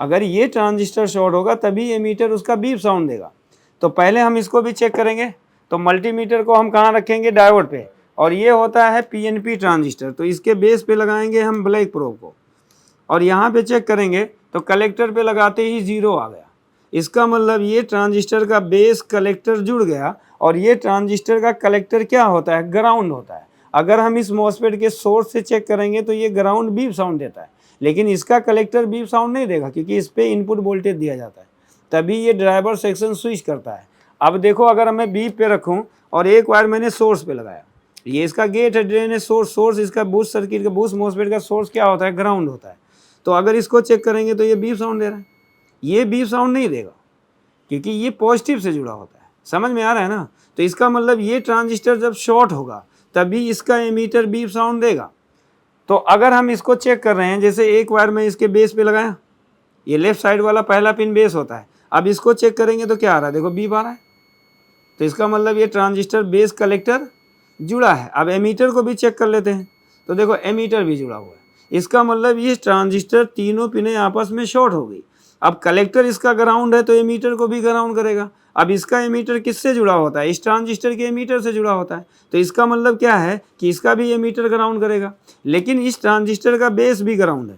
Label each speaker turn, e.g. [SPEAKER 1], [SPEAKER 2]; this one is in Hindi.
[SPEAKER 1] अगर ये ट्रांजिस्टर शॉर्ट होगा तभी एमीटर उसका बीप साउंड देगा। तो पहले हम इसको भी चेक करेंगे। तो मल्टीमीटर को हम कहाँ रखेंगे? डायोड पे, और ये होता है पीएनपी ट्रांजिस्टर। तो इसके बेस पे लगाएंगे हम ब्लैक प्रोब को, और यहाँ पे चेक करेंगे तो कलेक्टर पे लगाते ही 0 आ गया। इसका मतलब ये ट्रांजिस्टर का बेस कलेक्टर जुड़ गया, और ये ट्रांजिस्टर का कलेक्टर क्या होता है? ग्राउंड होता है। अगर हम इस मॉसफेट के सोर्स से चेक करेंगे तो ये ग्राउंड बीप साउंड देता है, लेकिन इसका कलेक्टर बीप साउंड नहीं देगा क्योंकि इस पर इनपुट वोल्टेज दिया जाता है, तभी ये ड्राइवर सेक्शन स्विच करता है। अब देखो, अगर मैं बीप पे रखूँ और एक वायर मैंने सोर्स पे लगाया, ये इसका गेट है, ड्रेन है, सोर्स इसका बूस्ट सर्किट का, बूस्ट मॉसफेट का सोर्स क्या होता है? ग्राउंड होता है। तो अगर इसको चेक करेंगे तो ये बीप साउंड दे रहा है, ये बीप साउंड नहीं देगा क्योंकि ये पॉजिटिव से जुड़ा होता है। समझ में आ रहा है ना? तो इसका मतलब ये ट्रांजिस्टर जब शॉर्ट होगा तभी इसका एमीटर बीप साउंड देगा। तो अगर हम इसको चेक कर रहे हैं, जैसे एक वायर में इसके बेस पे लगाया, ये लेफ्ट साइड वाला पहला पिन बेस होता है, अब इसको चेक करेंगे तो क्या आ रहा है? देखो बीप आ रहा है। तो इसका मतलब ये ट्रांजिस्टर बेस कलेक्टर जुड़ा है। अब एमीटर को भी चेक कर लेते हैं, तो देखो एमीटर भी जुड़ा हुआ है। इसका मतलब ये ट्रांजिस्टर तीनों पिनें आपस में शॉर्ट हो गई। अब कलेक्टर इसका ग्राउंड है तो एमीटर को भी ग्राउंड करेगा। अब इसका एमीटर किससे जुड़ा होता है? इस ट्रांजिस्टर के एमीटर से जुड़ा होता है। तो इसका मतलब क्या है कि इसका भी एमीटर ग्राउंड करेगा, लेकिन इस ट्रांजिस्टर का बेस भी ग्राउंड है।